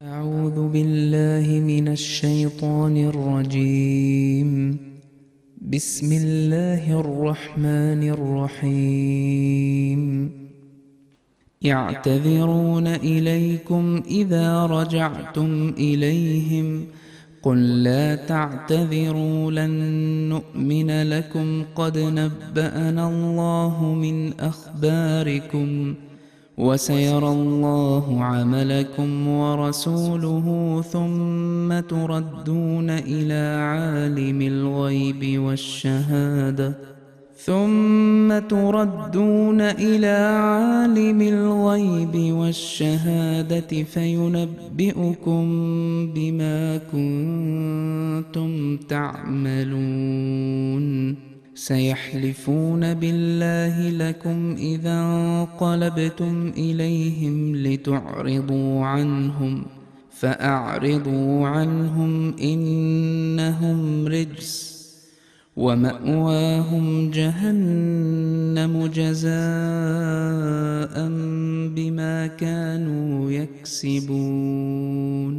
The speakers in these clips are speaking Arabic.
أعوذ بالله من الشيطان الرجيم. بسم الله الرحمن الرحيم. يعتذرون إليكم إذا رجعتم إليهم قل لا تعتذروا لن نؤمن لكم قد نبأنا الله من أخباركم وسيرى الله عملكم ورسوله ثم تردون إلى عالم الغيب والشهادة فينبئكم بما كنتم تعملون. سيحلفون بالله لكم إذا انقلبتم إليهم لتعرضوا عنهم فأعرضوا عنهم إنهم رجس ومأواهم جهنم جزاء بما كانوا يكسبون.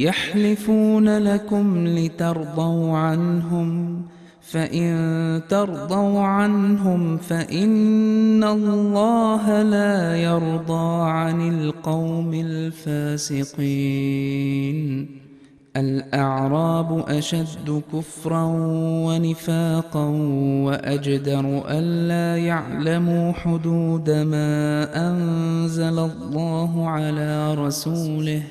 يحلفون لكم لترضوا عنهم فإن ترضوا عنهم فإن الله لا يرضى عن القوم الفاسقين. الأعراب أشد كفرا ونفاقا وأجدر ألا يعلموا حدود ما أنزل الله على رسوله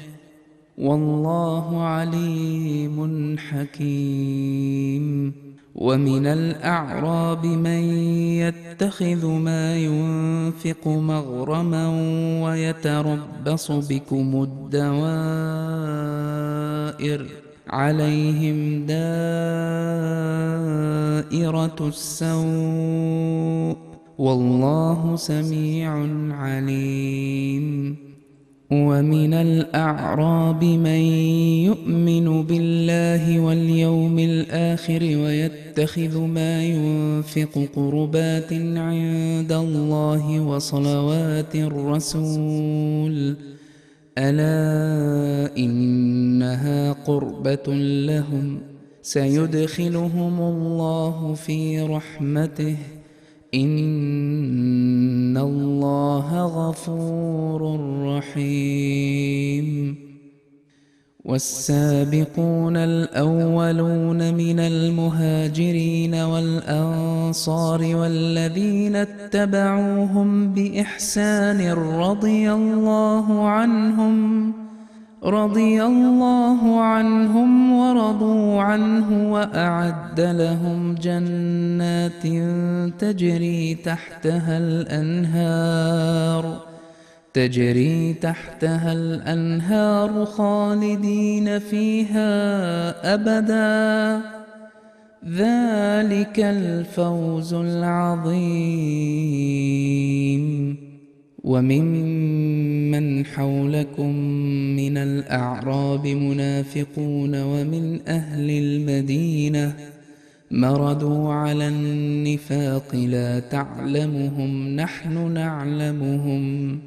والله عليم حكيم. ومن الأعراب من يتخذ ما ينفق مغرما ويتربص بكم الدوائر عليهم دائرة السوء والله سميع عليم. ومن الأعراب من يؤمن بالله واليوم الآخر ويتخذ ما ينفق قربات عند الله وصلوات الرسول ألا إنها قربة لهم سيدخلهم الله في رحمته إن الله غفور رحيم. والسابقون الأولون من المهاجرين والأنصار والذين اتبعوهم بإحسان رضي الله عنهم ورضوا عنه وأعد لهم جنات تجري تحتها الأنهار خالدين فيها أبدا ذلك الفوز العظيم. وممن حولكم من الأعراب منافقون ومن أهل المدينة مردوا على النفاق لا تعلمهم نحن نعلمهم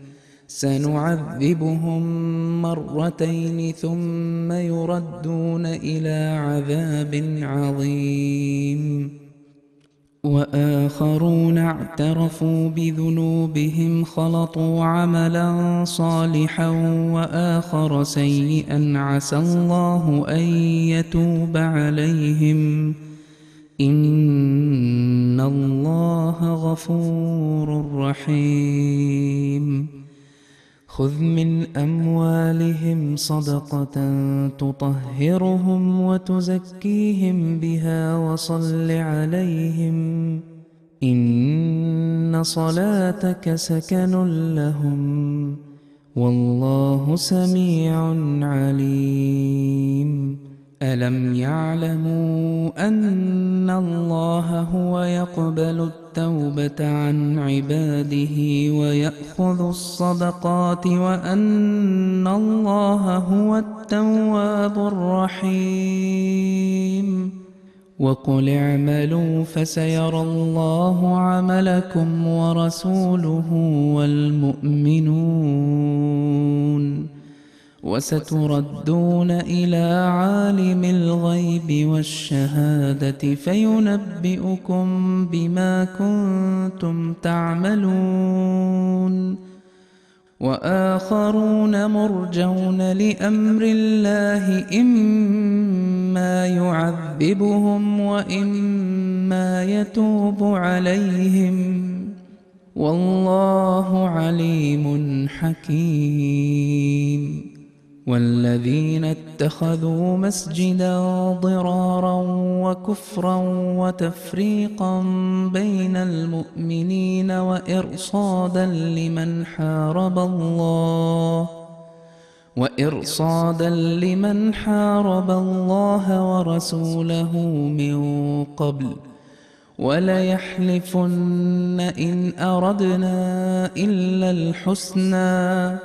سنعذبهم مرتين ثم يردون إلى عذاب عظيم. وآخرون اعترفوا بذنوبهم خلطوا عملا صالحا وآخر سيئا عسى الله أن يتوب عليهم إن الله غفور رحيم. خذ من أموالهم صدقة تطهرهم وتزكيهم بها وصل عليهم إن صلاتك سكن لهم والله سميع عليم. ألم يعلموا أن الله هو يقبل التوبة عن عباده ويأخذ الصدقات وأن الله هو التواب الرحيم. وقل اعملوا فسيرى الله عملكم ورسوله والمؤمنون وستردون إلى عالم الغيب والشهادة فينبئكم بما كنتم تعملون. وآخرون مرجون لأمر الله إما يعذبهم وإما يتوب عليهم، والله عليم حكيم. والذين اتخذوا مسجدا ضرارا وكفرا وتفريقا بين المؤمنين وإرصادا لمن حارب الله ورسوله من قبل، وليحلفن إن أردنا إلا الحسنى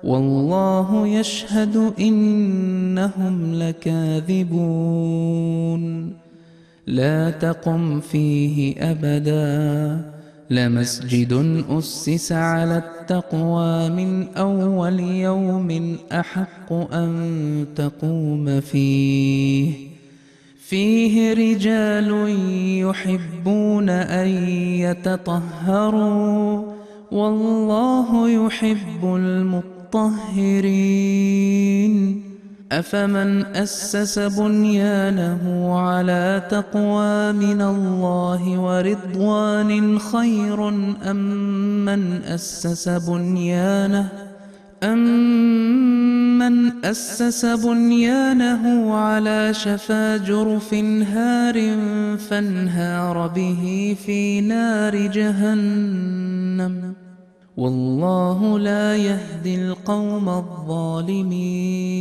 والله يشهد إنهم لكاذبون. لا تقم فيه أبدا، لمسجد أسس على التقوى من أول يوم أحق أن تقوم فيه رجال يحبون أن يتطهروا والله يحب المطهرين. أفمن أسس بنيانه على تقوى من الله ورضوان خير أم من أسس بنيانه على شفا جرف هار فانهار به في نار جهنم، والله لا يهدي القوم الظالمين.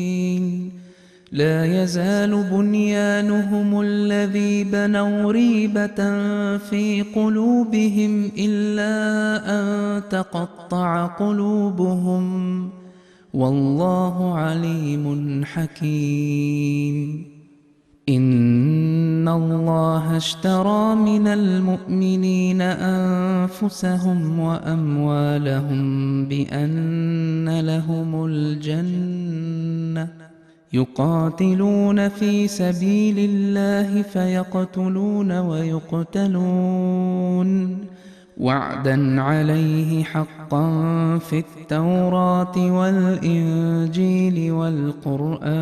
لا يزال بنيانهم الذي بنوا ريبة في قلوبهم إلا أن تقطع قلوبهم، والله عليم حكيم. إن الله اشترى من المؤمنين أنفسهم وأموالهم بأن لهم الجنة، يقاتلون في سبيل الله فيقتلون ويقتلون، وعدا عليه حقا في التوراة والإنجيل والقرآن،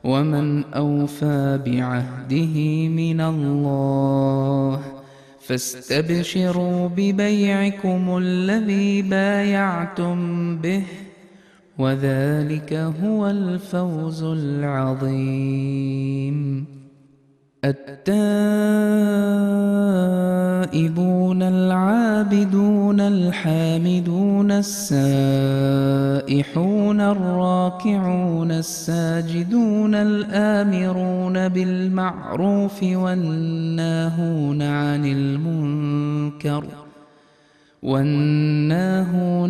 ومن أوفى بعهده من الله، فاستبشروا ببيعكم الذي بايعتم به، وذلك هو الفوز العظيم. التائبون العابدون الحامدون السائحون الراكعون الساجدون الآمرون بالمعروف والناهون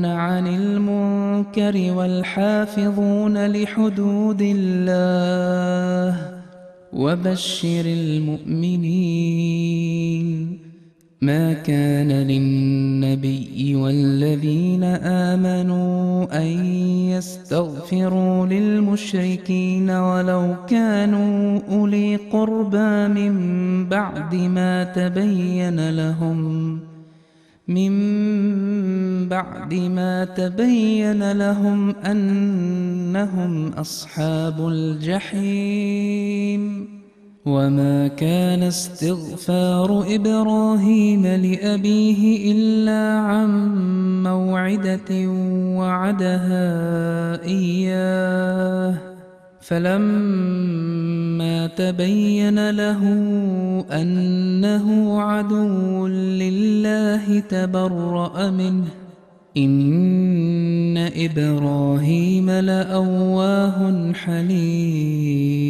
عن المنكر والحافظون لحدود الله، وبشر المؤمنين. ما كان للنبي والذين آمنوا أن يستغفروا للمشركين ولو كانوا أولي قربى من بعد ما تبين لهم أنهم أصحاب الجحيم. وما كان استغفار إبراهيم لأبيه إلا عن موعدة وعدها إياه، فلما تبين له أنه عدو لله تبرأ منه، إن إبراهيم لأواه حليم.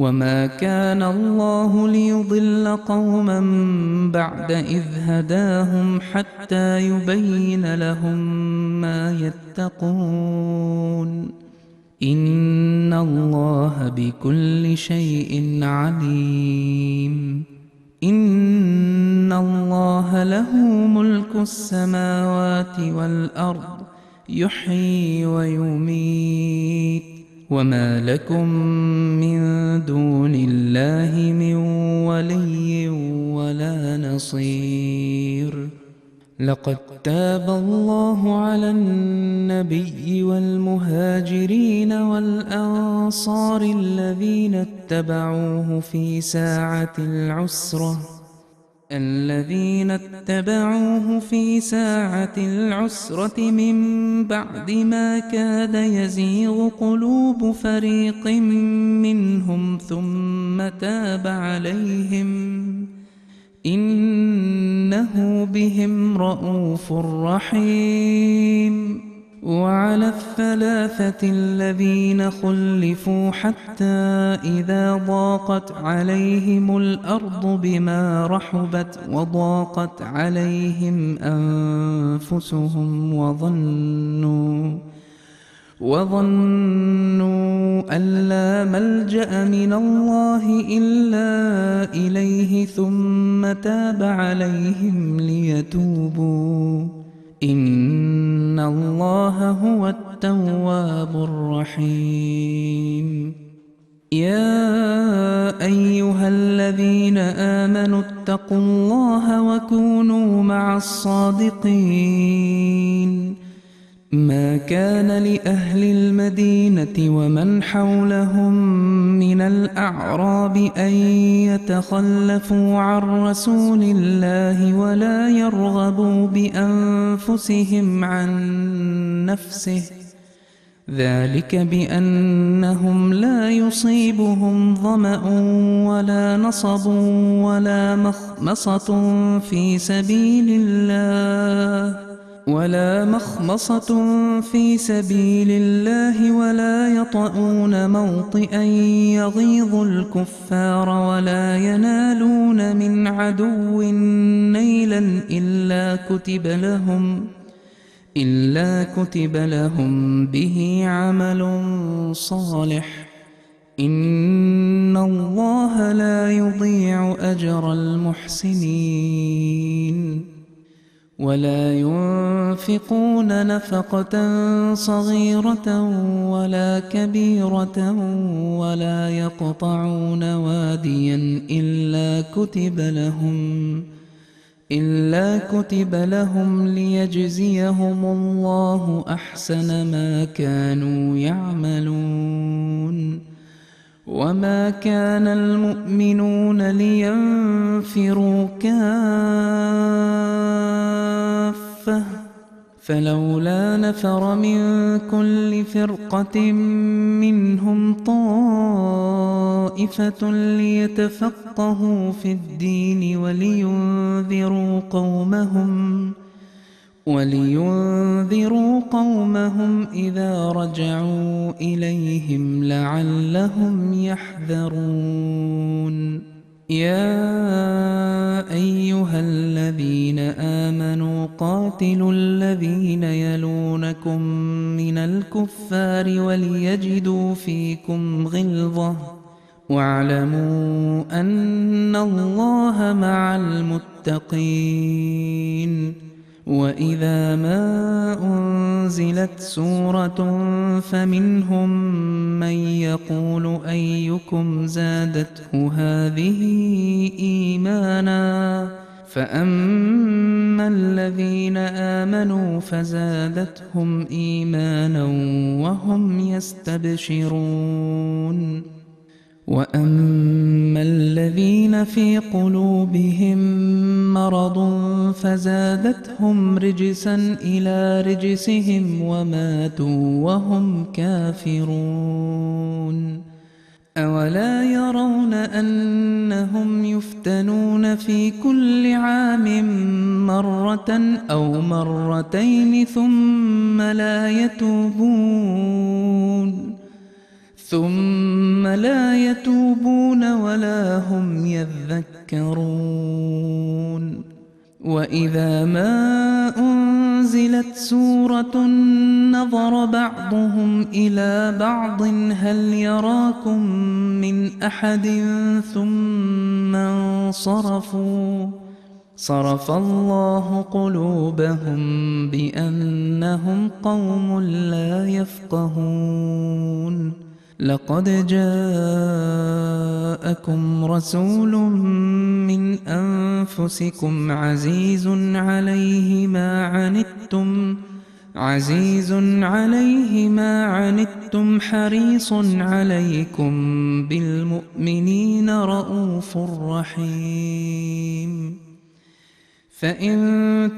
وما كان الله ليضل قوما بعد إذ هداهم حتى يبين لهم ما يتقون، إن الله بكل شيء عليم. إن الله له ملك السماوات والأرض، يحيي ويميت وما لكم من دون الله من ولي ولا نصير. لقد تاب الله على النبي والمهاجرين والأنصار الذين اتبعوه في ساعة العسرة من بعد ما كاد يزيغ قلوب فريق منهم ثم تاب عليهم إنه بهم رءوف رحيم. وعلى الثلاثة الذين خلفوا حتى إذا ضاقت عليهم الأرض بما رحبت وضاقت عليهم أنفسهم وظنوا أن لا ملجأ من الله إلا إليه ثم تاب عليهم ليتوبوا إن الله هو التواب الرحيم. يا أيها الذين آمنوا اتقوا الله وكونوا مع الصادقين. ما كان لأهل المدينة ومن حولهم من الأعراب أن يتخلفوا عن رسول الله ولا يرغبوا بأنفسهم عن نفسه، ذلك بأنهم لا يصيبهم ظمأ ولا نصب ولا مخمصة في سبيل الله ولا يطؤون موطئا يغيظ الكفار ولا ينالون من عدو نيلا إلا كتب لهم به عمل صالح. إن الله لا يضيع أجر المحسنين. ولا ينفقون نفقة صغيرة ولا كبيرة ولا يقطعون واديا إلا كتب لهم ليجزيهم الله أحسن ما كانوا يعملون. وما كان المؤمنون لينفروا كافة فلولا نفر من كل فرقة منهم طائفة ليتفقهوا في الدين ولينذروا قومهم إذا رجعوا إليهم لعلهم يحذرون. يا أيها الذين آمنوا قاتلوا الذين يلونكم من الكفار وليجدوا فيكم غلظة واعلموا أن الله مع المتقين. وإذا ما أنزلت سورة فمنهم من يقول أيكم زادته هذه إيمانا فأما الذين آمنوا فزادتهم إيمانا وهم يستبشرون. وأما الذين في قلوبهم مرض فزادتهم رجسا إلى رجسهم وماتوا وهم كافرون. أولا يرون أنهم يفتنون في كل عام مرة أو مرتين ثم لا يتوبون ولا هم يذكرون. وإذا ما أنزلت سورة نظر بعضهم إلى بعض هل يراكم من أحد ثم انصرفوا صرف الله قلوبهم بأنهم قوم لا يفقهون لقد جاءكم رسول من أنفسكم عزيز عليه ما عنتم حريص عليكم بالمؤمنين رؤوف رحيم فإن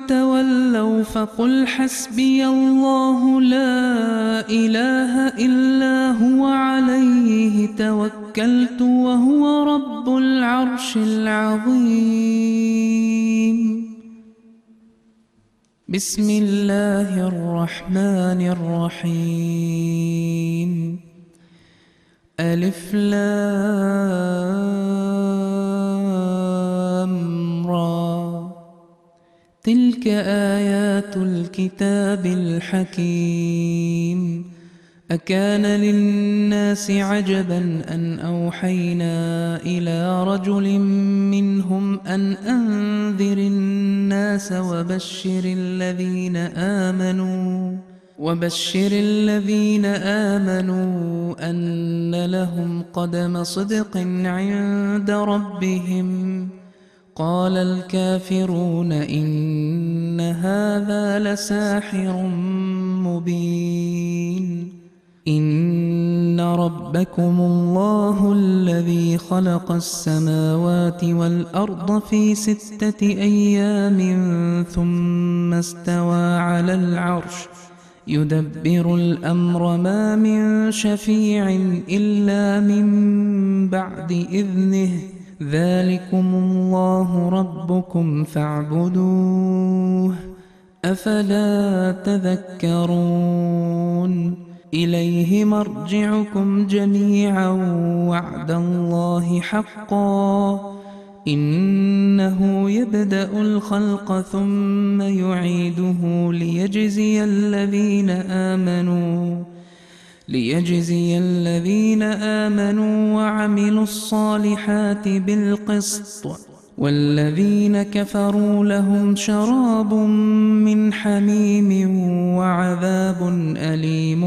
تولوا فقل حسبي الله لا إله إلا هو عليه توكلت وهو رب العرش العظيم بسم الله الرحمن الرحيم ألف لام را تلك آيات الكتاب الحكيم أكان للناس عجبا أن أوحينا إلى رجل منهم أن أنذر الناس وبشر الذين آمنوا أن لهم قدم صدق عند ربهم قال الكافرون إن هذا لساحر مبين إن ربكم الله الذي خلق السماوات والأرض في 6 أيام ثم استوى على العرش يدبر الأمر ما من شفيع إلا من بعد إذنه ذلكم الله ربكم فاعبدوه أفلا تذكرون إليه مرجعكم جميعا وعد الله حقا إنه يبدأ الخلق ثم يعيده ليجزي الذين آمنوا وعملوا الصالحات بالقسط والذين كفروا لهم شراب من حميم وعذاب أليم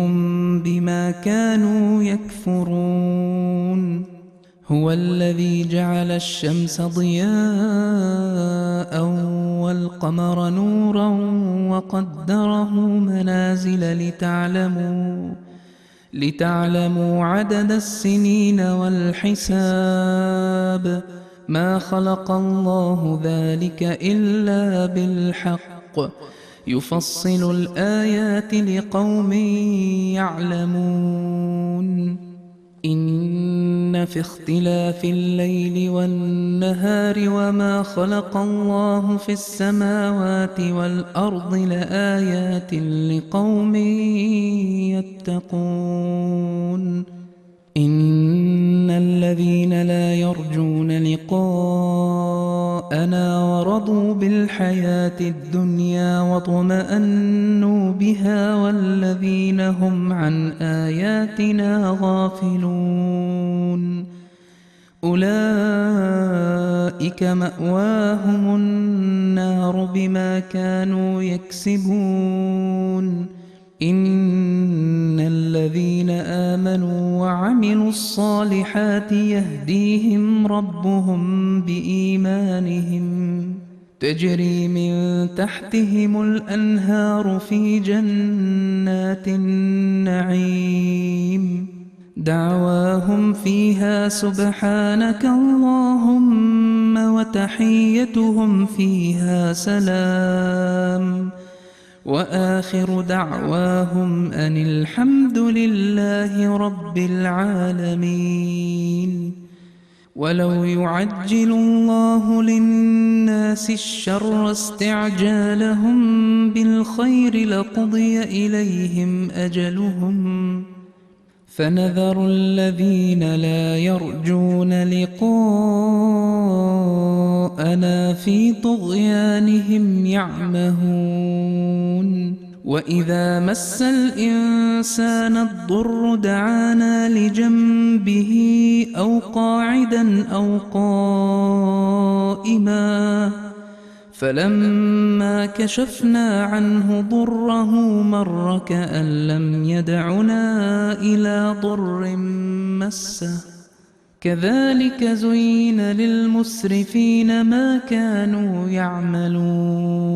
بما كانوا يكفرون هو الذي جعل الشمس ضياء والقمر نورا وقدره منازل لتعلموا عدد السنين والحساب ما خلق الله ذلك إلا بالحق يفصل الآيات لقوم يعلمون إن في اختلاف الليل والنهار وما خلق الله في السماوات والأرض لآيات لقوم يتقون إن الذين لا يرجون لقاءنا ورضوا بالحياة الدنيا واطمأنوا بها والذين هم عن آياتنا غافلون أولئك مأواهم النار بما كانوا يكسبون إن الذين آمنوا وعملوا الصالحات يهديهم ربهم بإيمانهم تجري من تحتهم الأنهار في جنات النعيم دعواهم فيها سبحانك اللهم وتحيتهم فيها سلام وآخر دعواهم أن الحمد لله رب العالمين ولو يعجل الله للناس الشر استعجالهم بالخير لقضي إليهم أجلهم فنذر الذين لا يرجون لقاءنا في طغيانهم يعمهون وإذا مس الإنسان الضر دعانا لجنبه أو قاعدا أو قائما فلما كشفنا عنه ضره مر كأن لم يدعنا إلى ضر مسه كذلك زين للمسرفين ما كانوا يعملون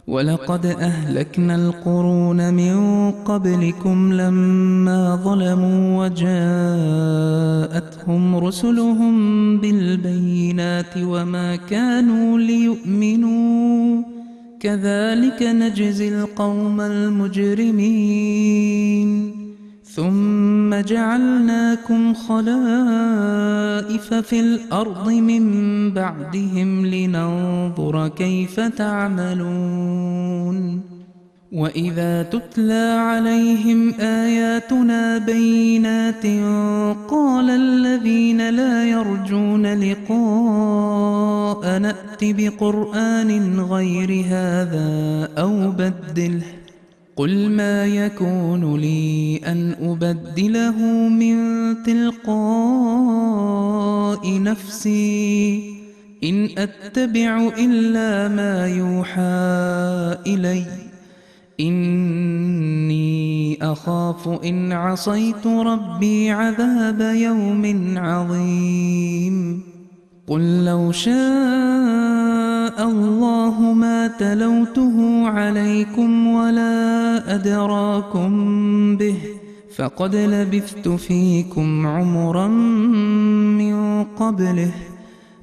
ولقد أهلكنا القرون من قبلكم لما ظلموا وجاءتهم رسلهم بالبينات وما كانوا ليؤمنوا كذلك نجزي القوم المجرمين ثم جعلناكم خلائف في الأرض من بعدهم لننظر كيف تعملون وإذا تتلى عليهم آياتنا بينات قال الذين لا يرجون لقاء نأت بقرآن غير هذا أو بدله قل ما يكون لي أن أبدله من تلقاء نفسي إن أتبع إلا ما يوحى إلي إني أخاف إن عصيت ربي عذاب يوم عظيم قل لو شاء الله ما تلوته عليكم ولا أدراكم به فقد لبثت فيكم عمرا من قبله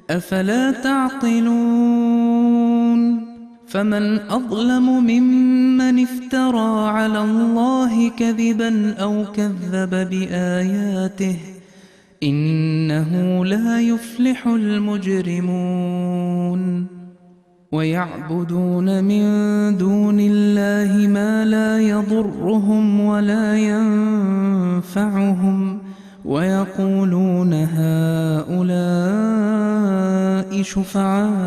أفلا تعقلون فمن أظلم ممن افترى على الله كذبا أو كذب بآياته إنه لا يفلح المجرمون ويعبدون من دون الله ما لا يضرهم ولا ينفعهم ويقولون هؤلاء شفعاؤنا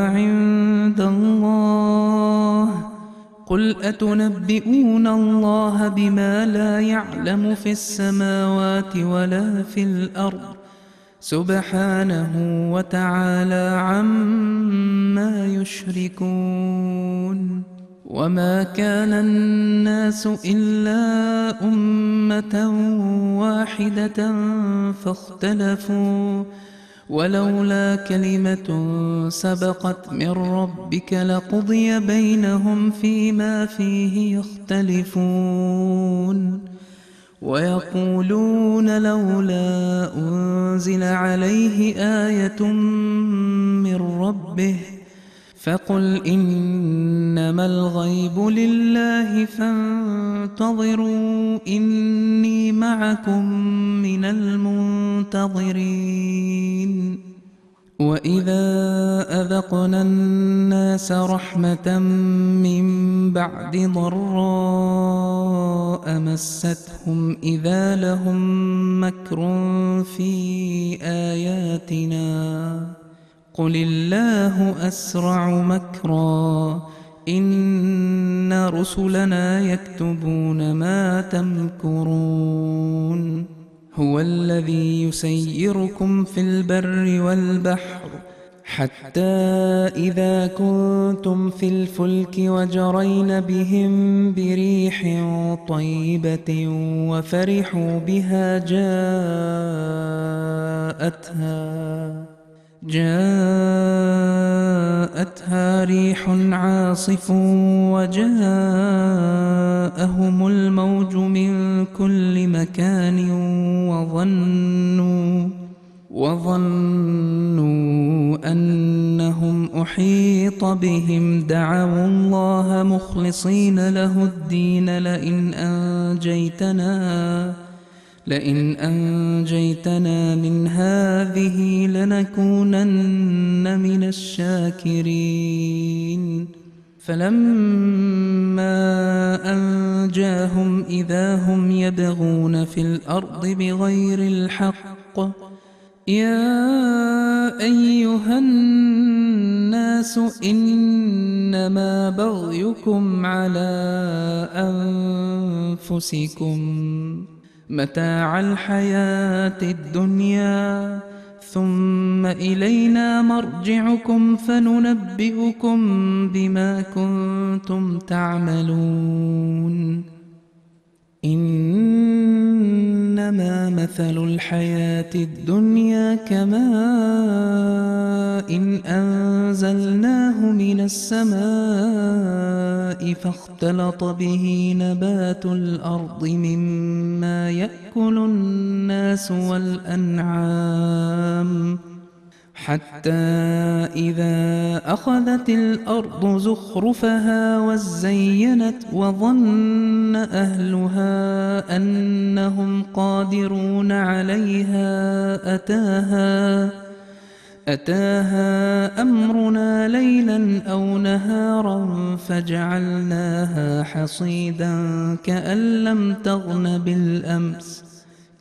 عند الله قل أتنبئون الله بما لا يعلم في السماوات ولا في الأرض سبحانه وتعالى عما يشركون وما كان الناس إلا أمة واحدة فاختلفوا ولولا كلمة سبقت من ربك لقضي بينهم فيما فيه يختلفون ويقولون لولا أنزل عليه آية من ربه فقل إنما الغيب لله فانتظروا إني معكم من المنتظرين وإذا أذقنا الناس رحمة من بعد ضراء مستهم إذا لهم مكر في آياتنا قل الله أسرع مكرا إن رسلنا يكتبون ما تمكرون هو الذي يسيركم في البر والبحر حتى إذا كنتم في الفلك وجرين بهم بريح طيبة وفرحوا بها جاءتها ريح عاصف وجاءهم الموج من كل مكان وظنوا أنهم أحيط بهم دعوا الله مخلصين له الدين لئن أنجيتنا من هذه لنكونن من الشاكرين فلما أنجاهم إذا هم يبغون في الأرض بغير الحق يا أيها الناس إنما بغيكم على أنفسكم متاع الحياة الدنيا ثم إلينا مرجعكم فننبئكم بما كنتم تعملون إنما مثل الحياة الدنيا كماء إن أنزلناه من السماء فاختلط به نبات الأرض مما يأكل الناس والأنعام حتى إذا أخذت الأرض زخرفها وزينت وظن أهلها أنهم قادرون عليها أتاها أمرنا ليلا أو نهارا فجعلناها حصيدا كأن لم تغن بالأمس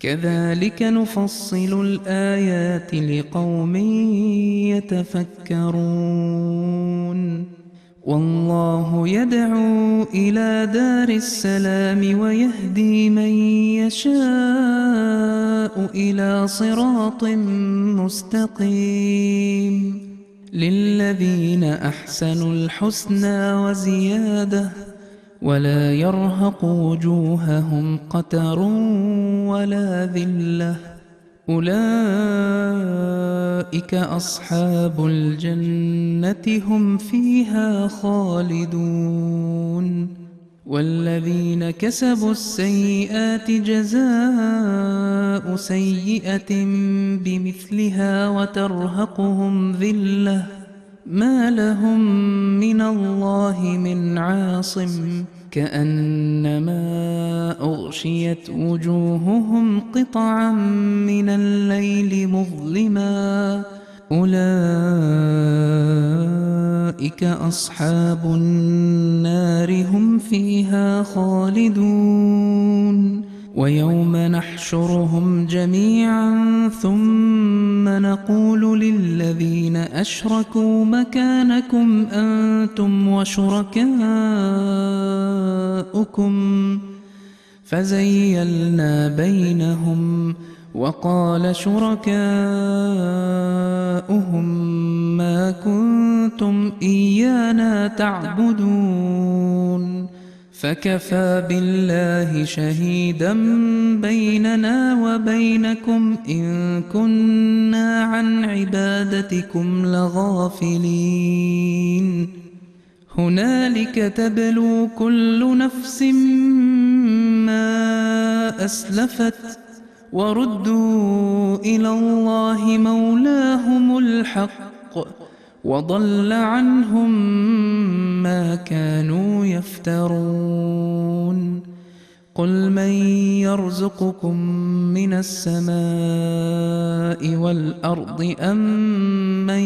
كذلك نفصل الآيات لقوم يتفكرون والله يدعو إلى دار السلام ويهدي من يشاء إلى صراط مستقيم للذين أحسنوا الحسنى وزيادة ولا يرهق وجوههم قتر ولا ذلة أولئك أصحاب الجنة هم فيها خالدون والذين كسبوا السيئات جزاء سيئة بمثلها وترهقهم ذلة ما لهم من الله من عاصم كأنما أغشيت وجوههم قطعا من الليل مظلما أولئك أصحاب النار هم فيها خالدون ويوم نحشرهم جميعا ثم نقول للذين أشركوا مكانكم أنتم وشركاؤكم فزيلنا بينهم وقال شركاؤهم ما كنتم إيانا تعبدون فكفى بالله شهيدا بيننا وبينكم إن كنا عن عبادتكم لغافلين هنالك تبلو كل نفس ما أسلفت وردوا إلى الله مولاهم الحق وضل عنهم ما كانوا يفترون قل من يرزقكم من السماء والأرض أم من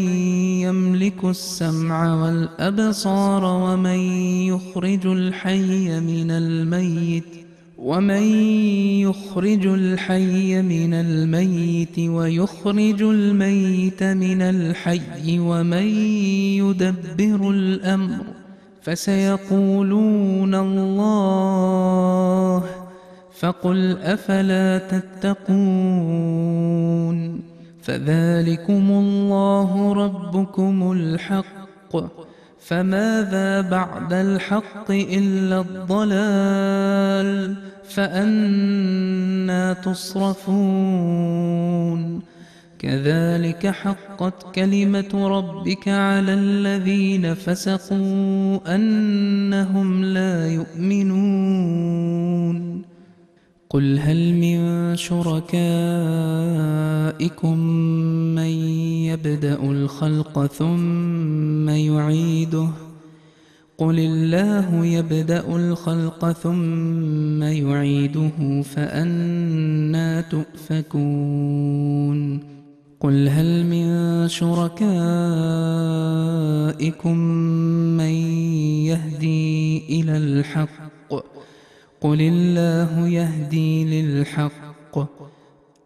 يملك السمع والأبصار ومن يخرج الحي من الميت ويخرج الميت من الحي ومن يدبر الأمر فسيقولون الله فقل أفلا تتقون فذلكم الله ربكم الحق فماذا بعد الحق إلا الضلال فأنى تصرفون كذلك حقت كلمة ربك على الذين فسقوا أنهم لا يؤمنون قل هل من شركائكم من يبدأ الخلق ثم يعيده قل الله يبدأ الخلق ثم يعيده فأنى تؤفكون قل هل من شركائكم من يهدي إلى الحق قل الله يهدي للحق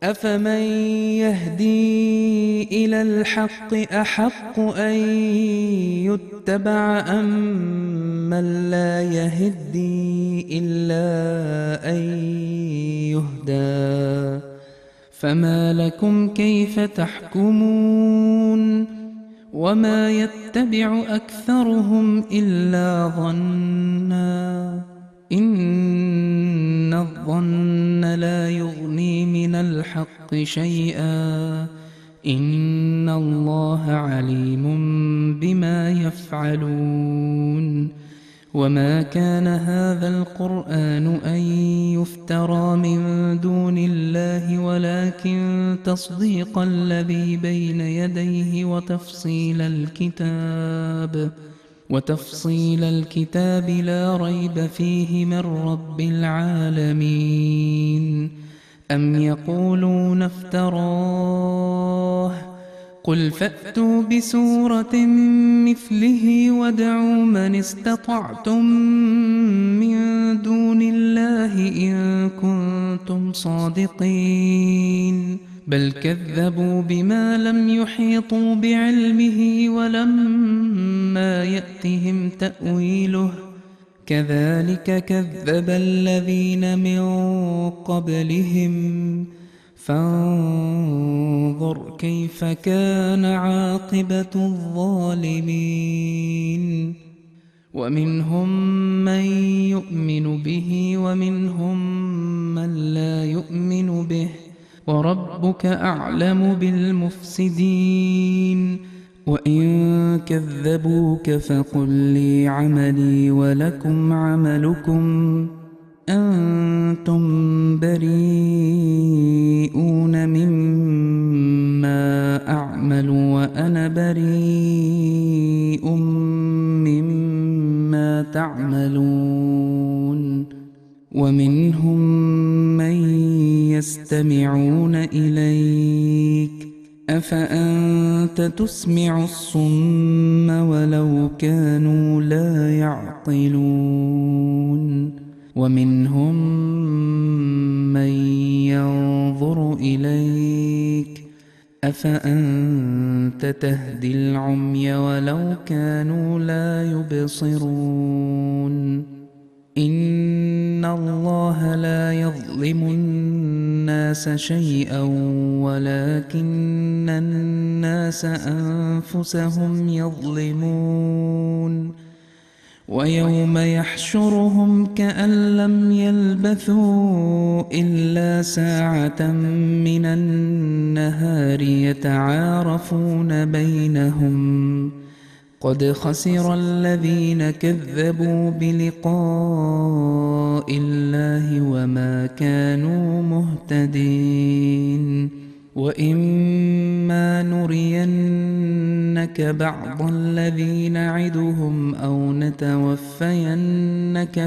أفمن يهدي إلى الحق أحق أن يتبع أم من لا يهدي إلا أن يهدى فما لكم كيف تحكمون وما يتبع أكثرهم إلا ظنا إن الظن لا يغني من الحق شيئا إن الله عليم بما يفعلون وما كان هذا القرآن أن يفترى من دون الله ولكن تصديق الذي بين يديه وتفصيل الكتاب لا ريب فيه من رب العالمين أم يقولون افتراه قل فأتوا بسورة مثله وادعوا من استطعتم من دون الله إن كنتم صادقين بل كذبوا بما لم يحيطوا بعلمه ولما يأتهم تأويله كذلك كذب الذين من قبلهم فانظر كيف كان عاقبة الظالمين ومنهم من يؤمن به ومنهم من لا يؤمن به وربك أعلم بالمفسدين وإن كذبوك فقل لي عملي ولكم عملكم أنتم بريئون مما أعمل وأنا بريء مما تعملون ومنهم من يستمعون إليك أفأنت تسمع الصم ولو كانوا لا يعقلون ومنهم من ينظر إليك أفأنت تهدي العمي ولو كانوا لا يبصرون إن الله لا يظلم الناس شيئا ولكن الناس أنفسهم يظلمون ويوم يحشرهم كأن لم يلبثوا إلا ساعة من النهار يتعارفون بينهم قد خسر الذين كذبوا بلقاء الله وما كانوا مهتدين وإما نرينك بعض الذي نعدهم أو نتوفينك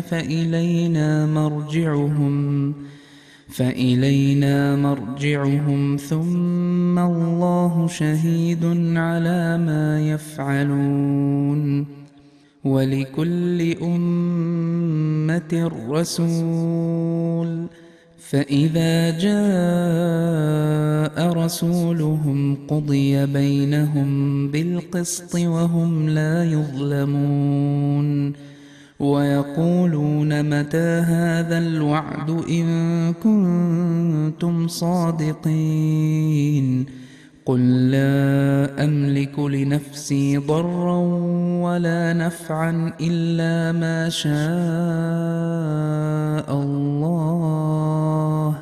فإلينا مرجعهم ثم الله شهيد على ما يفعلون ولكل أمة رسول فإذا جاء رسولهم قضي بينهم بالقسط وهم لا يظلمون ويقولون متى هذا الوعد إن كنتم صادقين قل لا أملك لنفسي ضرا ولا نفعا إلا ما شاء الله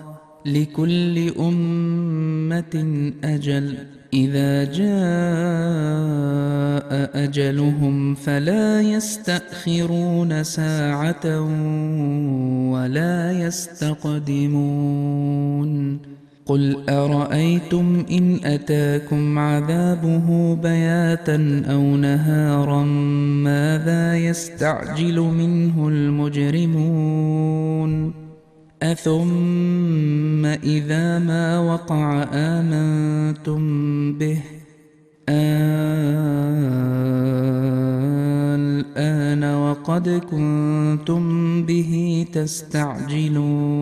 لكل أمة أجل إذا جاء أجلهم فلا يستأخرون ساعة ولا يستقدمون قل أرأيتم إن أتاكم عذابه بياتا أو نهارا ماذا يستعجل منه المجرمون أثم إذا ما وقع آمنتم به الآن وقد كنتم به تستعجلون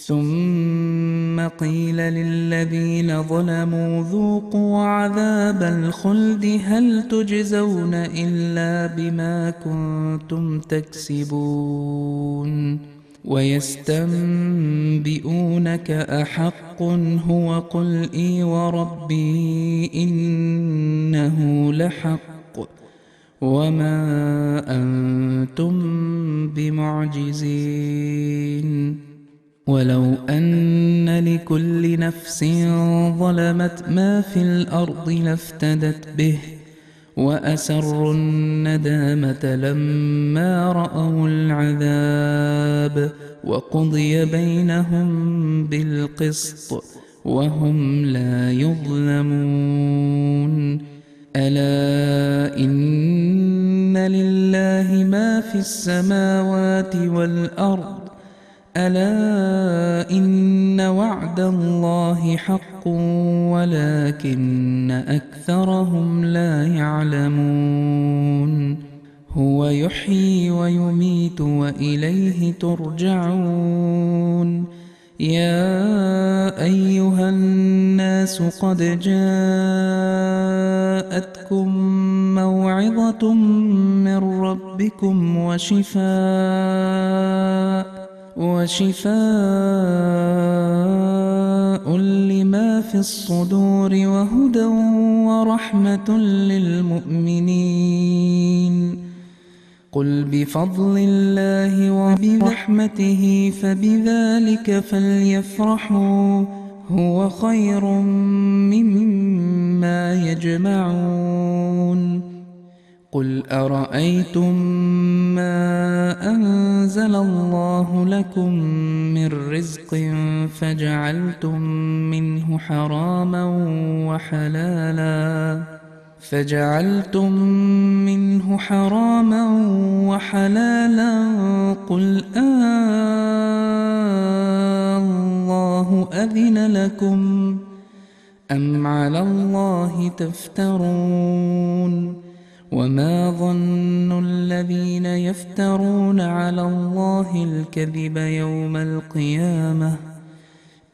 ثم ثم قيل للذين ظلموا ذوقوا عذاب الخلد هل تجزون إلا بما كنتم تكسبون ويستنبئونك أحق هو قل إي وربي إنه لحق وما أنتم بمعجزين ولو أن لكل نفس ظلمت ما في الأرض لافتدت به وأسروا الندامة لما رأوا العذاب وقضي بينهم بالقسط وهم لا يظلمون ألا إن لله ما في السماوات والأرض ألا إن وعد الله حق ولكن أكثرهم لا يعلمون هو يحيي ويميت وإليه ترجعون يا أيها الناس قد جاءتكم موعظة من ربكم وشفاء لما في الصدور وهدى ورحمة للمؤمنين قل بفضل الله وبرحمته فبذلك فليفرحوا هو خير مما يجمعون قل أرأيتم ما أنزل الله لكم من رزق فجعلتم منه حراما وحلالا قل الله أذن لكم أم على الله تفترون وما ظن الذين يفترون على الله الكذب يوم القيامة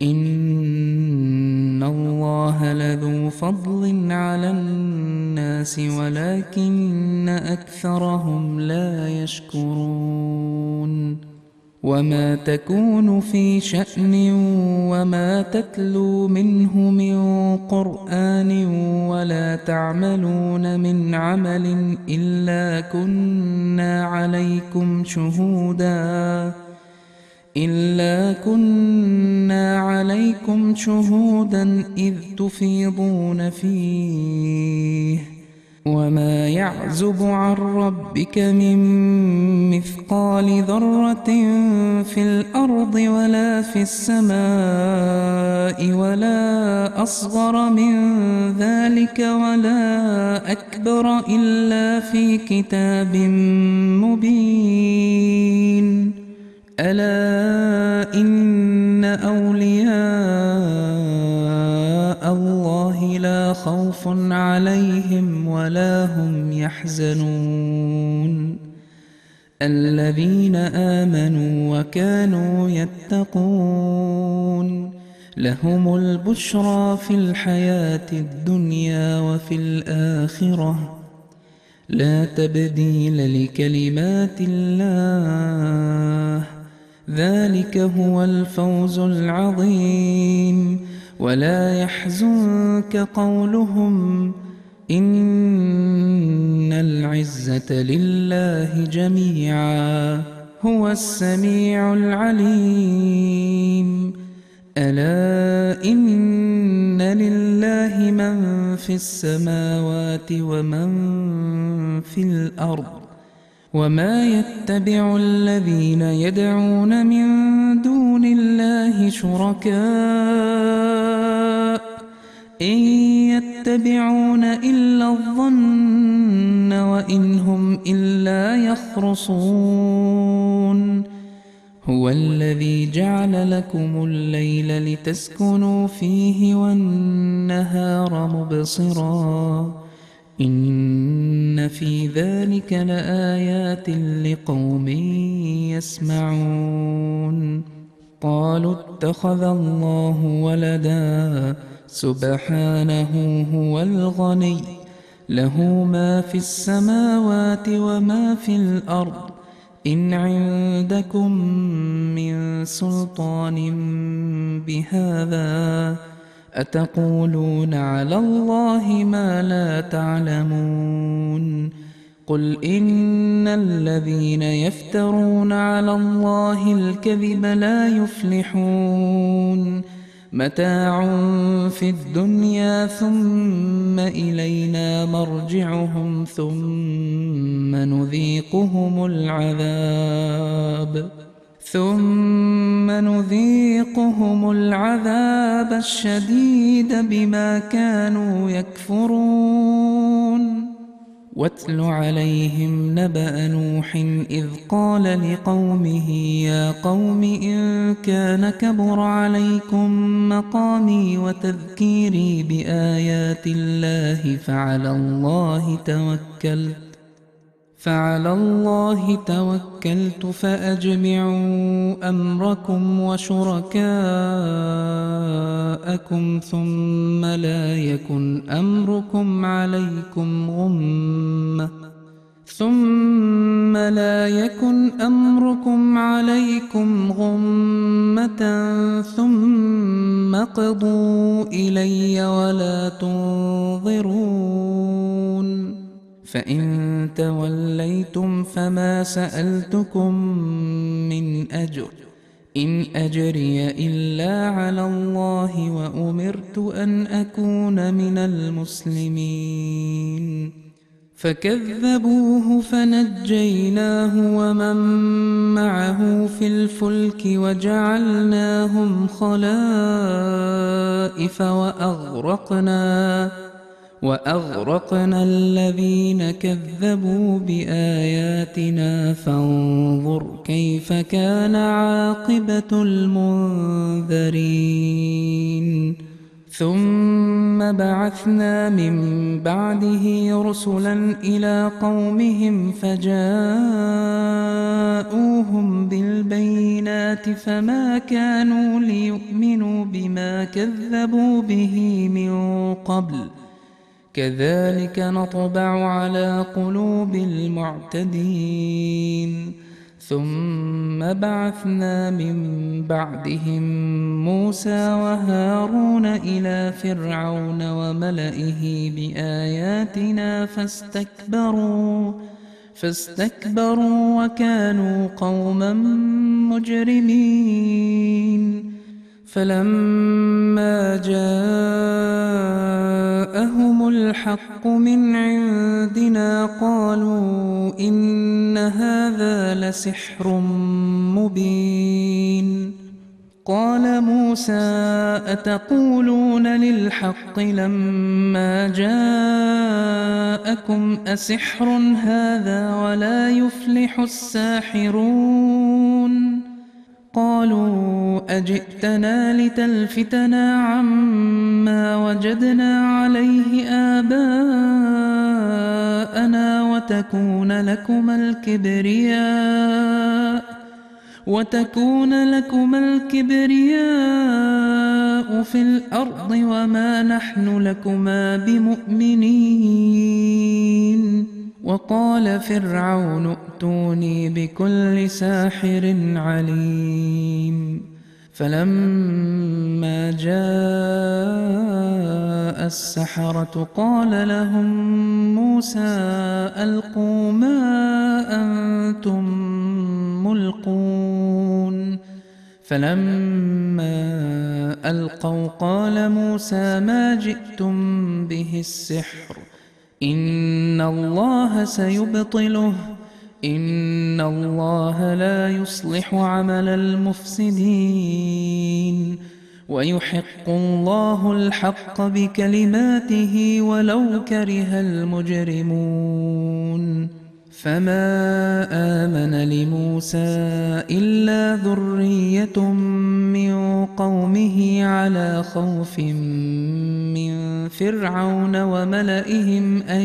إن الله لذو فضل على الناس ولكن أكثرهم لا يشكرون وما تكون في شأن وما تتلو منه من قرآن ولا تعملون من عمل إلا كنا عليكم شهودا إذ تفيضون فيه وما يعزب عن ربك من مثقال ذرة في الأرض ولا في السماء ولا أصغر من ذلك ولا أكبر إلا في كتاب مبين ألا إن أولياء الله لا خوف عليهم ولا هم يحزنون الذين آمنوا وكانوا يتقون لهم البشرى في الحياة الدنيا وفي الآخرة لا تبديل لكلمات الله ذلك هو الفوز العظيم ولا يحزنك قولهم إن العزة لله جميعا هو السميع العليم ألا إن لله من في السماوات ومن في الأرض وما يتبع الذين يدعون من دون الله شركاء إن يتبعون إلا الظن وإن هم إلا يخرصون هو الذي جعل لكم الليل لتسكنوا فيه والنهار مبصرا إن في ذلك لآيات لقوم يسمعون قالوا اتخذ الله ولدا سبحانه هو الغني له ما في السماوات وما في الأرض إن عندكم من سلطان بهذا أتقولون على الله ما لا تعلمون قل إن الذين يفترون على الله الكذب لا يفلحون متاع في الدنيا ثم إلينا مرجعهم ثم نذيقهم العذاب الشديد بما كانوا يكفرون واتل عليهم نبأ نوح إذ قال لقومه يا قوم إن كان كبر عليكم مقامي وتذكيري بآيات الله فعلى الله توكلت فأجمعوا أمركم وشركاءكم ثم لا يكن أمركم عليكم غمة ثم قضوا إلي ولا تنظرون فإن توليتم فما سألتكم من أجر إن أجري إلا على الله وأمرت أن أكون من المسلمين فكذبوه فنجيناه ومن معه في الفلك وجعلناهم خلائف وأغرقنا الذين كذبوا بآياتنا فانظر كيف كان عاقبة المنذرين ثم بعثنا من بعده رسلا إلى قومهم فجاءوهم بالبينات فما كانوا ليؤمنوا بما كذبوا به من قبل كذلك نطبع على قلوب المعتدين ثم بعثنا من بعدهم موسى وهارون إلى فرعون وملئه بآياتنا فاستكبروا وكانوا قوما مجرمين فلما جاءهم الحق من عندنا قالوا إن هذا لسحر مبين قال موسى أتقولون للحق لما جاءكم أسحر هذا ولا يفلح الساحرون قالوا أجئتنا لتلفتنا عما وجدنا عليه آباءنا وتكون لكما الكبرياء في الأرض وما نحن لكما بمؤمنين وقال فرعون ائتوني بكل ساحر عليم فلما جاء السحرة قال لهم موسى ألقوا ما أنتم ملقون فلما ألقوا قال موسى ما جئتم به السحر إن الله سيبطله إن الله لا يصلح عمل المفسدين ويحق الله الحق بكلماته ولو كره المجرمون فما آمن لموسى إلا ذرية من قومه على خوف من فرعون وملئهم أن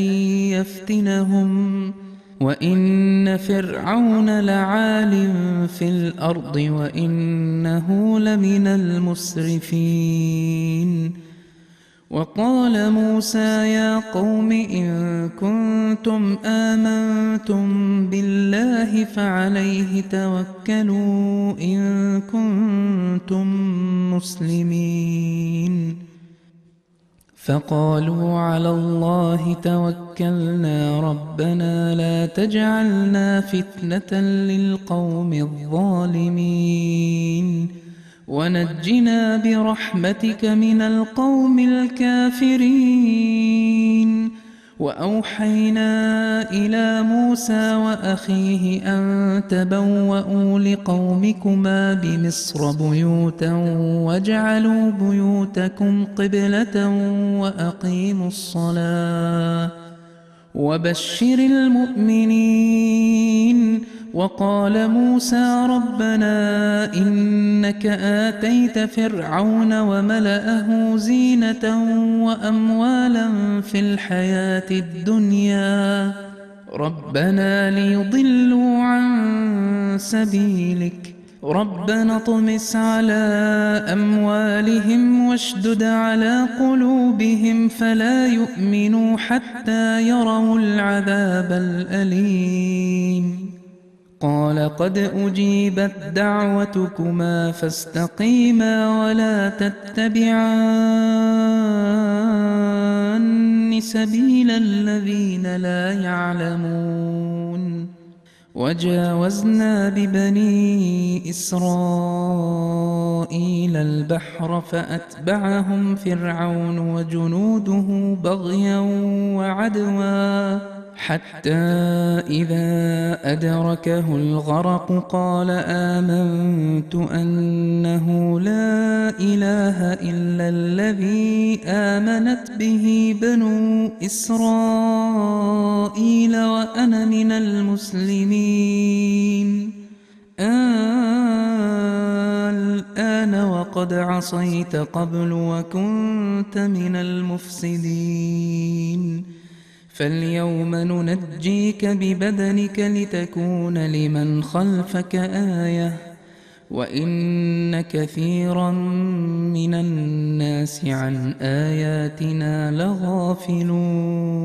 وإن فرعون لعال في الأرض وإنه لمن المسرفين. وقال موسى يا قوم إن كنتم آمنتم بالله فعليه توكلوا إن كنتم مسلمين. فقالوا على الله توكلنا ربنا لا تجعلنا فتنة للقوم الظالمين ونجنا برحمتك من القوم الكافرين. وأوحينا إلى موسى وأخيه أن تبوأوا لقومكما بمصر بيوتا واجعلوا بيوتكم قبلة وأقيموا الصلاة وبشر المؤمنين. وقال موسى ربنا إنك آتيت فرعون وملأه زينة وأموالا في الحياة الدنيا ربنا ليضلوا عن سبيلك ربنا اطمس على أموالهم واشدد على قلوبهم فلا يؤمنوا حتى يروا العذاب الأليم. قال قد أجيبت دعوتكما فاستقيما ولا تتبعان سبيل الذين لا يعلمون. وجاوزنا ببني إسرائيل البحر فأتبعهم فرعون وجنوده بغيا وعدوا حتى إذا أدركه الغرق قال آمنت أنه لا إله إلا الذي آمنت به بنو إسرائيل وأنا من المسلمين. الآن وقد عصيت قبل وكنت من المفسدين فاليوم ننجيك ببدنك لتكون لمن خلفك آية وإن كثيرا من الناس عن آياتنا لغافلون.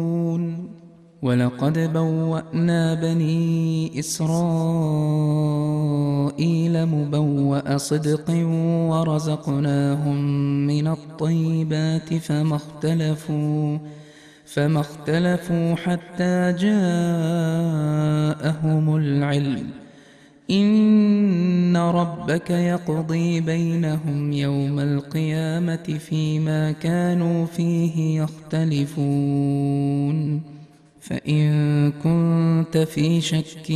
ولقد بوأنا بني إسرائيل مبوأ صدق ورزقناهم من الطيبات فما اختلفوا حتى جاءهم العلم. إن ربك يقضي بينهم يوم القيامة فيما كانوا فيه يختلفون. فإن كنت في شك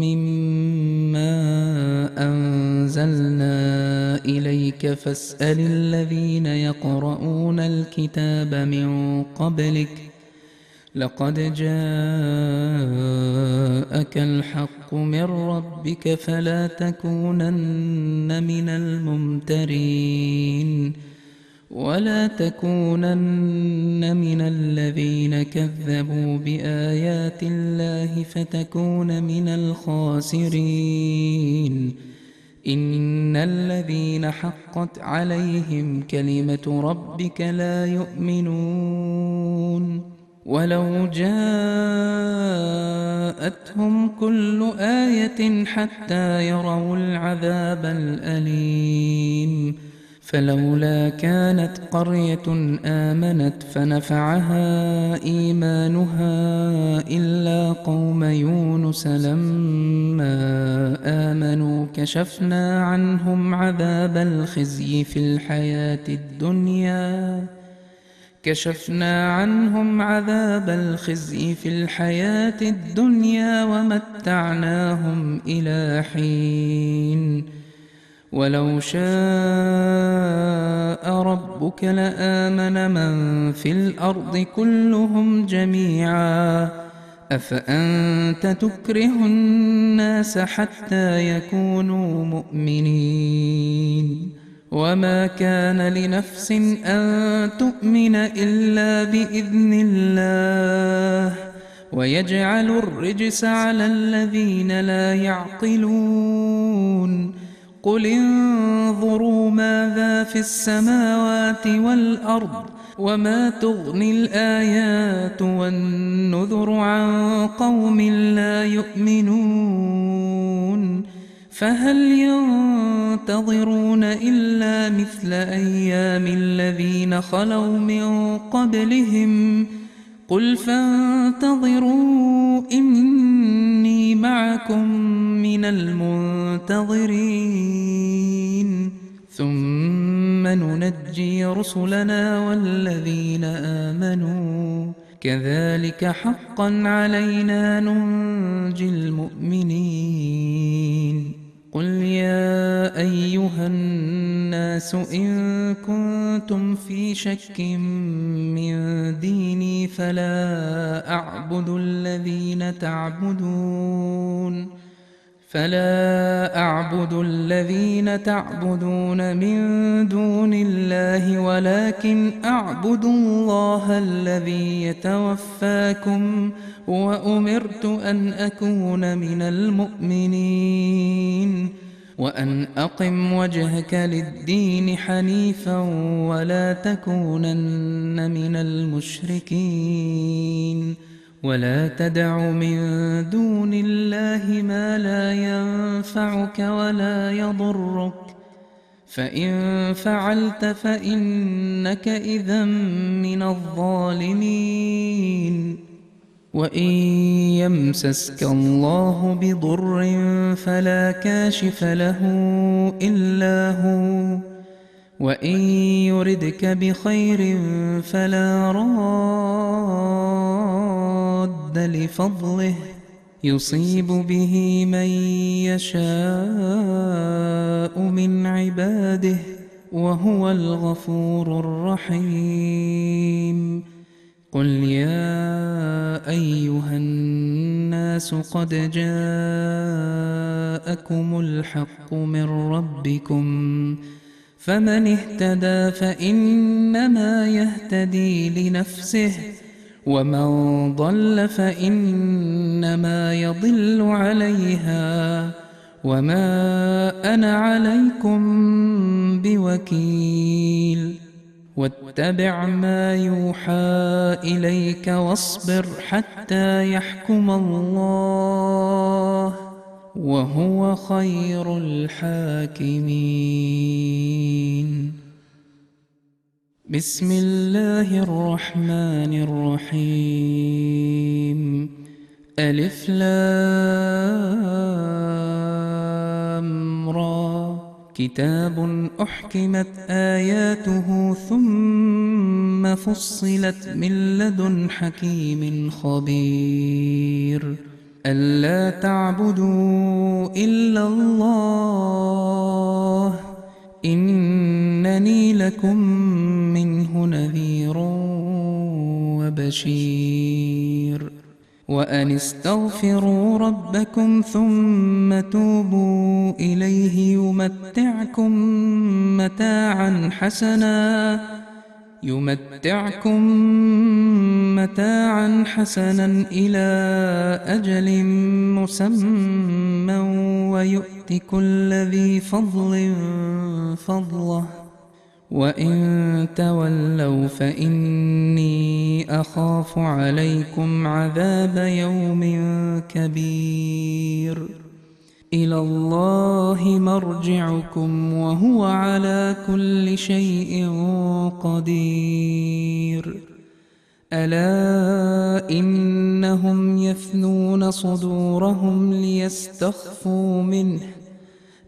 مما أنزلنا إليك فاسأل الذين يقرؤون الكتاب من قبلك لقد جاءك الحق من ربك فلا تكونن من الممترين ولا تكونن من الذين كذبوا بآيات الله فتكون من الخاسرين. إن الذين حقت عليهم كلمة ربك لا يؤمنون ولو جاءتهم كل آية حتى يروا العذاب الأليم. فلولا كانت قرية آمنت فنفعها إيمانها إلا قوم يونس لما آمنوا كشفنا عنهم عذاب الخزي في الحياة الدنيا ومتعناهم إلى حين. ولو شاء ربك لآمن من في الأرض كلهم جميعا أفأنت تكره الناس حتى يكونوا مؤمنين. وما كان لنفس أن تؤمن إلا بإذن الله ويجعل الرجس على الذين لا يعقلون قل انظروا ماذا في السماوات والأرض وما تغني الآيات والنذر عن قوم لا يؤمنون فهل ينتظرون إلا مثل أيام الذين خلوا من قبلهم قل فانتظروا إني معكم من المنتظرين ثم ننجي رسلنا والذين آمنوا كذلك حقا علينا ننجي المؤمنين قل يا أيها الناس إن كنتم في شك من ديني فلا أعبد الذين تعبدون من دون الله ولكن أعبد الله الذي يتوفاكم وأمرت أن أكون من المؤمنين وأن أقم وجهك للدين حنيفا ولا تكونن من المشركين ولا تدع من دون الله ما لا ينفعك ولا يضرك فإن فعلت فإنك إذا من الظالمين وإن يمسسك الله بضر فلا كاشف له إلا هو وإن يردك بخير فلا راد لفضله يصيب به من يشاء من عباده وهو الغفور الرحيم قل يا أيها الناس قد جاءكم الحق من ربكم فمن اهتدى فإنما يهتدي لنفسه ومن ضل فإنما يضل عليها وما أنا عليكم بوكيل واتبع ما يوحى إليك واصبر حتى يحكم الله وهو خير الحاكمين بسم الله الرحمن الرحيم ألف لام را كتاب أحكمت آياته ثم فصلت من لدن حكيم خبير ألا تعبدوا إلا الله إنني لكم منه نذير وبشير وأن استغفروا ربكم ثم توبوا إليه يمتعكم متاعا حسنا إلى أجل مسمى ويؤت كل ذي فضل فضله وإن تولوا فإني أخاف عليكم عذاب يوم كبير إلى الله مرجعكم وهو على كل شيء قدير ألا إنهم يثنون صدورهم ليستخفوا منه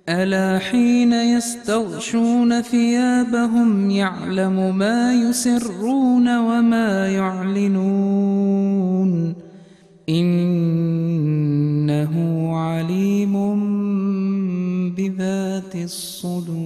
ألا حين يستغشون ثيابهم يعلم ما يسرون وما يعلنون إنه عليم بذات الصدور